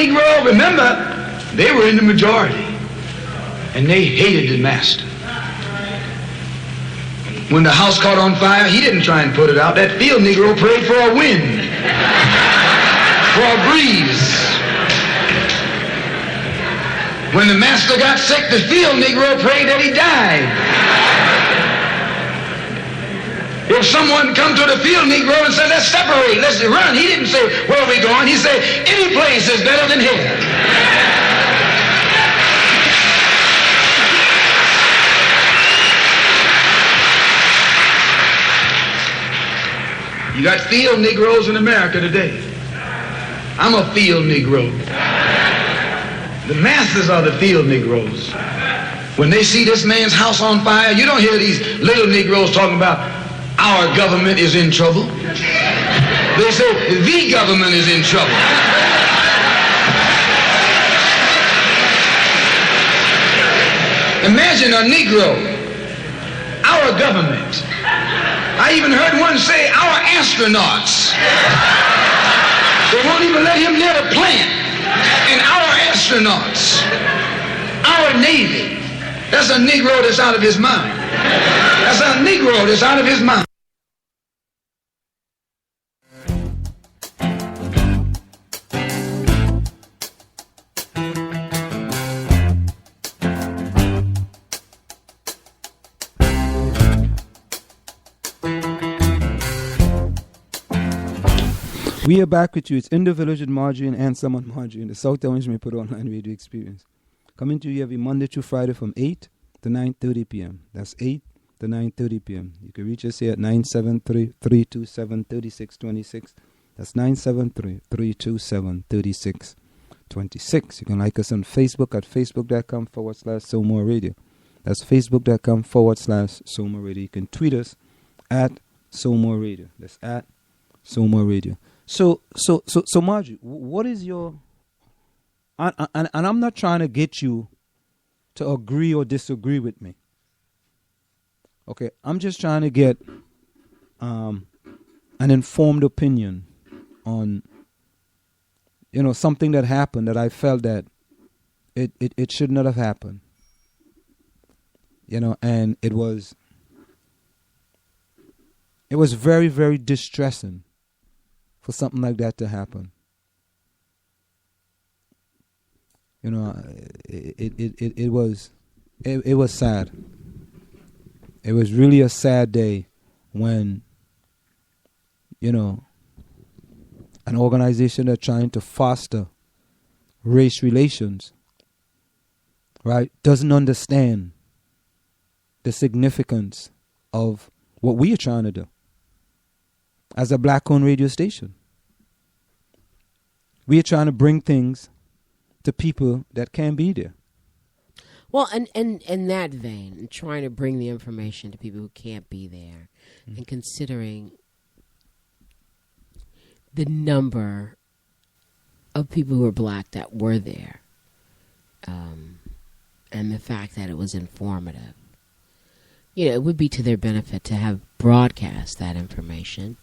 Negro, remember, they were in the majority. And they hated the master. When the house caught on fire, he didn't try and put it out. That field Negro prayed for a wind, for a breeze. When the master got sick, the field Negro prayed that he died. If someone come to the field Negro and said, let's separate, let's run, he didn't say, where are we going? He said, any place is better than here. You got field Negroes in America today. I'm a field Negro. The masses are the field Negroes. When they see this man's house on fire, you don't hear these little Negroes talking about our government is in trouble. They say the government is in trouble. Imagine a Negro, our government. I even heard one say our astronauts. They won't even let him near the plant. And our astronauts, our Navy, that's a Negro that's out of his mind. That's a Negro that's out of his mind. We are back with you. It's In the Village with Marjorie and Ansem on Marjorie in the South Orange May Put Online Radio Experience. Coming to you every Monday through Friday from 8 to 9:30 p.m. That's 8 to 9:30 p.m. You can reach us here at 973-327-3626. That's 973-327-3626. You can like us on Facebook at facebook.com/SoMore Radio. That's facebook.com/SoMore Radio. You can tweet us at SoMore Radio. That's at SoMore Radio. So Margie, what is your... And I'm not trying to get you to agree or disagree with me. Okay, I'm just trying to get an informed opinion on, something that happened that I felt that it should not have happened. And it was very, very distressing for something like that to happen. It was sad. It was really a sad day when, an organization that's trying to foster race relations, right, doesn't understand the significance of what we are trying to do as a black-owned radio station. We are trying to bring things to people that can't be there. Well, and in that vein, trying to bring the information to people who can't be there, and considering the number of people who are black that were there, and the fact that it was informative, it would be to their benefit to have broadcast that information,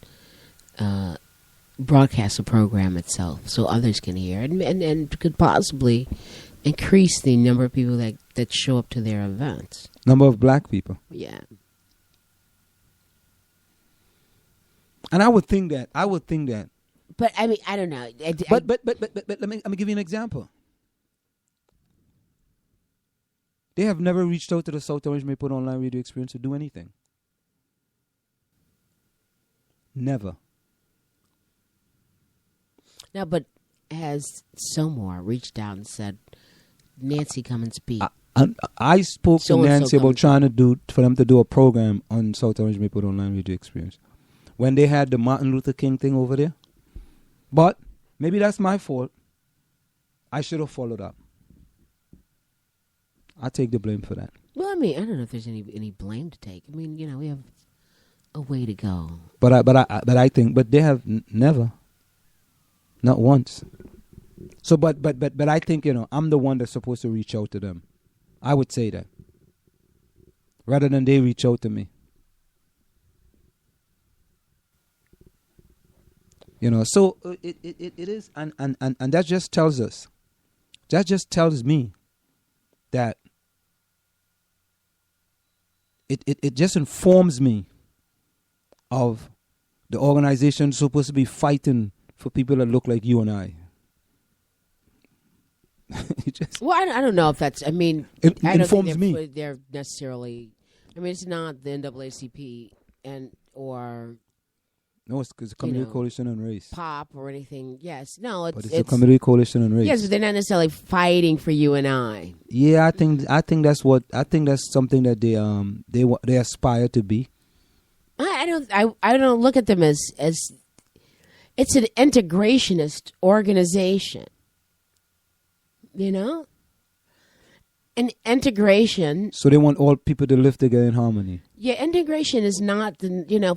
broadcast the program itself so others can hear it, and could possibly increase the number of people that show up to their events. Number of black people. Yeah. And I would think that. But I mean, I don't know. But let me give you an example. They have never reached out to the South Orange May Put Online Radio Experience to do anything. Never. No, but has SoMore reached out and said, Nancy, come and speak? I spoke to Nancy about trying to for them to do a program on South Orange May Put Online Radio Experience when they had the Martin Luther King thing over there. But maybe that's my fault. I should have followed up. I take the blame for that. Well, I mean, I don't know if there's any blame to take. I mean, we have a way to go. But I think they have never. Not once. So, but I think, I'm the one that's supposed to reach out to them. I would say that. Rather than they reach out to me. You know, so it is, and that just tells us, that just tells me that it just informs me of the organization supposed to be fighting for people that look like you and I. Well, I don't know if that's. I mean, it I don't informs think me. they're necessarily. I mean, it's not the NAACP or No, it's the Community Coalition on Race. POP or anything. Yes, no, it's the Community Coalition on Race. Yes, but they're not necessarily fighting for you and I. Yeah, I think that's something that they aspire to be. I don't look at them as it's an integrationist organization. You know? An integration. So they want all people to live together in harmony. Yeah, integration is not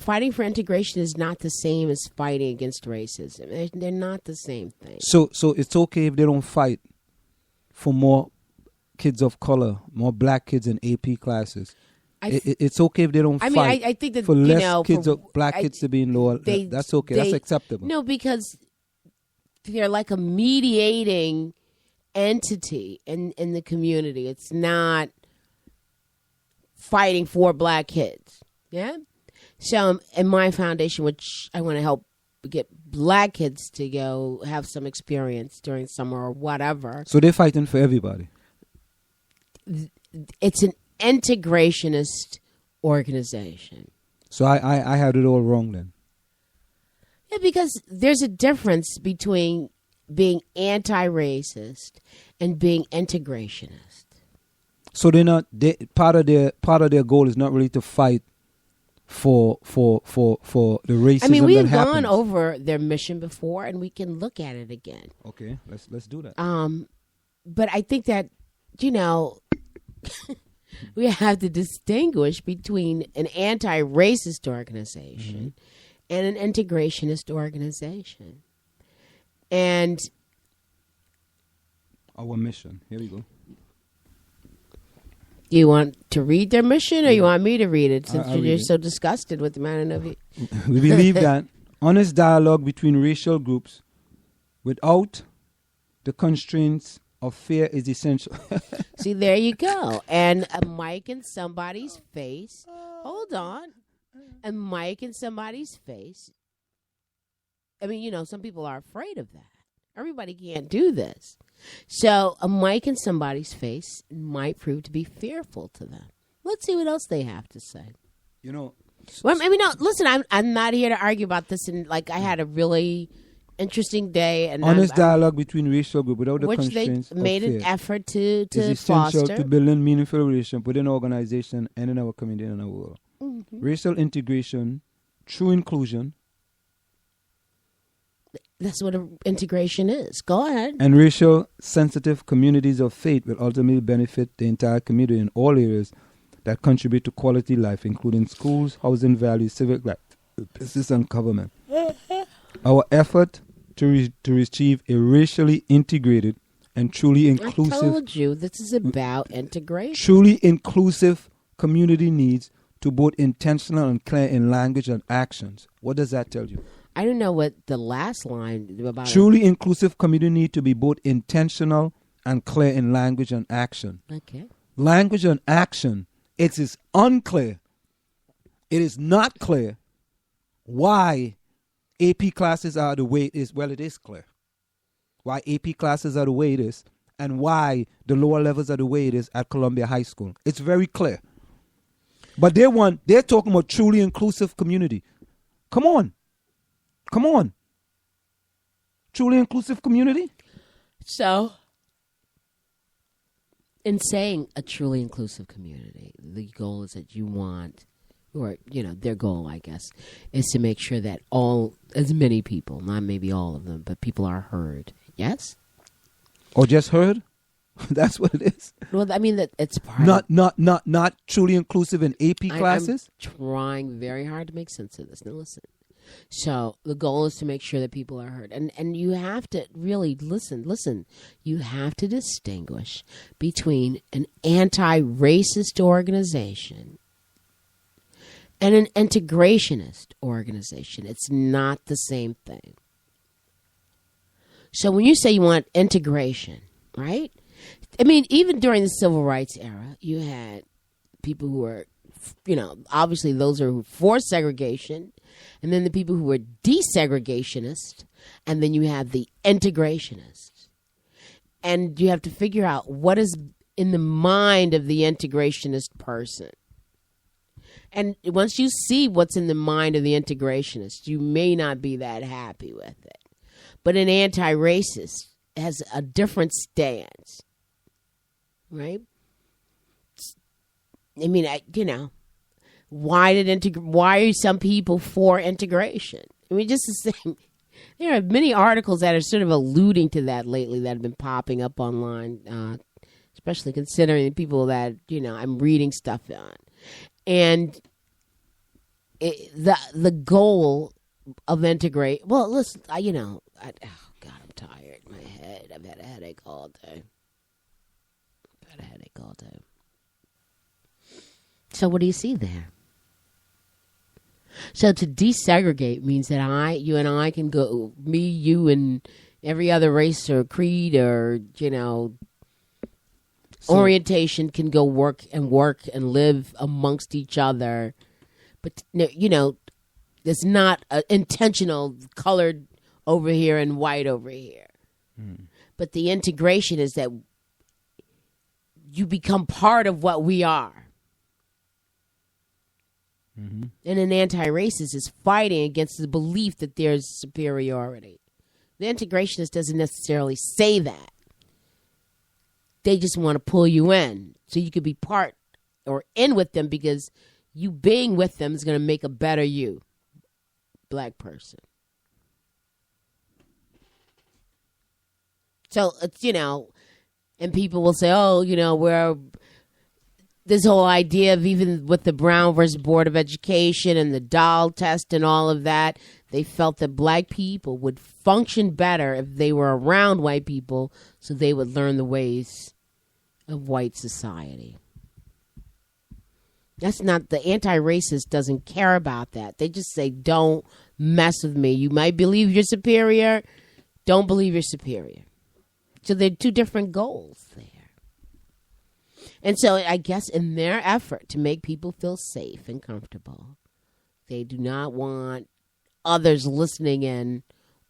fighting for integration is not the same as fighting against racism. They're not the same thing. So it's okay if they don't fight for more kids of color, more black kids in AP classes. It's okay if they don't fight. I think that for less black kids to be in lower. That's okay. That's acceptable. No, because they're like a mediating entity in the community. It's not fighting for black kids. Yeah. So in my foundation, which I want to help get black kids to go have some experience during summer or whatever. So they're fighting for everybody. It's an integrationist organization. So I had it all wrong then. Yeah, because there's a difference between being anti-racist and being integrationist. So they're not. Part of their goal is not really to fight for the racism. I mean, we've that gone happens. over their mission before, and we can look at it again. Okay, let's do that. But I think that we have to distinguish between an anti-racist organization and an integrationist organization. And our mission. Here we go. you want to read their mission, or you want me to read it since you're so disgusted with the manner of it? We believe that honest dialogue between racial groups without the constraints of fear is essential. See, there you go. And a mic in somebody's face. Hold on. A mic in somebody's face. I mean, some people are afraid of that. Everybody can't do this. So a mic in somebody's face might prove to be fearful to them. Let's see what else they have to say. Well, I mean, no, listen, I'm not here to argue about this. And I had a really interesting day. And honest dialogue between racial groups without the which constraints they made of an fear effort to is essential foster. to building meaningful relations within our organization and in our community and our world. Mm-hmm. Racial integration, true inclusion, That's what integration is. Go ahead. and racial sensitive communities of faith will ultimately benefit the entire community in all areas that contribute to quality life, including schools, housing values, civic life, business, and government. Our effort to achieve a racially integrated and truly inclusive, I told you this is about integration. truly inclusive community needs to both intentional and clear in language and actions. What does that tell you? I don't know what the last line about. Truly inclusive community need to be both intentional and clear in language and action. Okay. Language and action, it is unclear. It is not clear why AP classes are the way it is. Well, it is clear why AP classes are the way it is and why the lower levels are the way it is at Columbia High School. It's very clear. But they're talking about truly inclusive community. Come on. Truly inclusive community? So, in saying a truly inclusive community, the goal is that you want, or, their goal, I guess, is to make sure that as many people, not maybe all of them, but people are heard. Yes? Or just heard? That's what it is. Well, I mean, that it's part Not truly inclusive in AP classes? I'm trying very hard to make sense of this. Now, listen. So the goal is to make sure that people are heard. And you have to really listen. You have to distinguish between an anti-racist organization and an integrationist organization. It's not the same thing. So when you say you want integration, right? I mean, even during the civil rights era, you had people who were, obviously those are for segregation, and then the people who were desegregationists, and then you have the integrationists. And you have to figure out what is in the mind of the integrationist person. And once you see what's in the mind of the integrationist, you may not be that happy with it. But an anti-racist has a different stance, right? I mean, why are some people for integration? I mean, just the same. There are many articles that are sort of alluding to that lately that have been popping up online, especially considering the people that, I'm reading stuff on. And the goal of integrate. Well, listen, oh God, I'm tired. My head. I've had a headache all day. So what do you see there? So to desegregate means that you and I can go, me, you, and every other race or creed or, orientation can go work and live amongst each other. But, there's not intentional colored over here and white over here. But the integration is that you become part of what we are. Mm-hmm. And an anti-racist is fighting against the belief that there's superiority. The integrationist doesn't necessarily say that. They just want to pull you in so you could be part or in with them, because you being with them is going to make a better you, black person. So it's, and people will say, we're this whole idea of, even with the Brown versus Board of Education and the doll test and all of that, they felt that black people would function better if they were around white people, so they would learn the ways of white society. That's not, the anti-racist doesn't care about that. They just say, don't mess with me. You might believe you're superior. Don't believe you're superior. So they're two different goals there. And so I guess in their effort to make people feel safe and comfortable, they do not want others listening in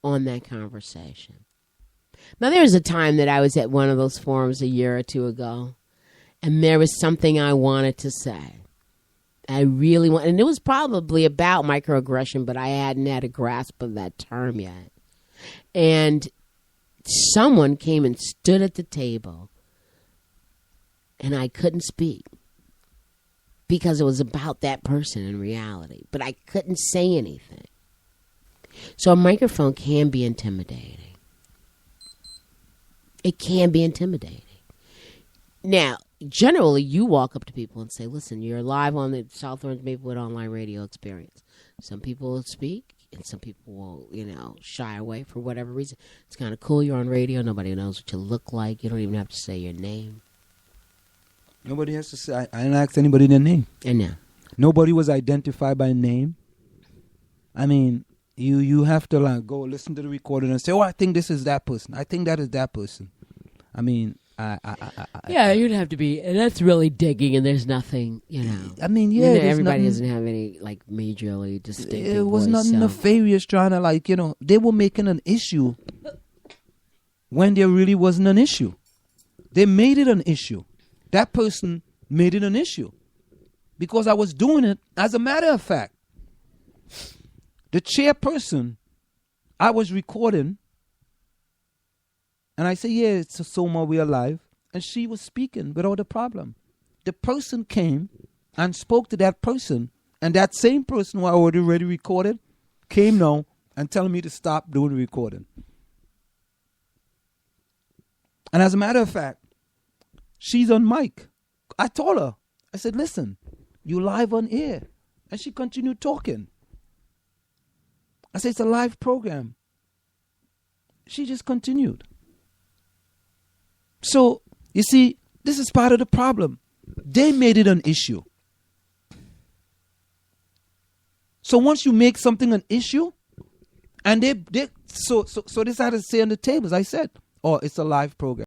on that conversation. Now, there was a time that I was at one of those forums a year or two ago, and there was something I wanted to say. I really want, and it was probably about microaggression, but I hadn't had a grasp of that term yet. And someone came and stood at the table, and I couldn't speak because it was about that person in reality, but I couldn't say anything. So a microphone can be intimidating. It can be intimidating. Now, generally, you walk up to people and say, listen, you're live on the South Orange Maplewood Online Radio Experience. Some people will speak, and some people will, shy away for whatever reason. It's kind of cool. You're on radio. Nobody knows what you look like. You don't even have to say your name. Nobody has to say. I didn't ask anybody their name. I know. Nobody was identified by name. I mean, you have to go listen to the recording and say, oh, I think this is that person. I think that is that person. I mean, you'd have to be, and that's really digging, and there's nothing, I mean, everybody doesn't have any majorly distinctive. It was nothing nefarious trying to they were making an issue when there really wasn't an issue. They made it an issue. That person made it an issue because I was doing it. As a matter of fact, the chairperson, I was recording, and I said, yeah, it's a Soma, we are live. And she was speaking without a problem. The person came and spoke to that person, and that same person who I already recorded came now and telling me to stop doing the recording. And as a matter of fact, she's on mic. I told her, I said, listen, you live on air. And she continued talking. I said, it's a live program. She just continued. So, you see, this is part of the problem. They made it an issue. So once you make something an issue, and they So this had to stay on the table, as I said. Or it's a live program.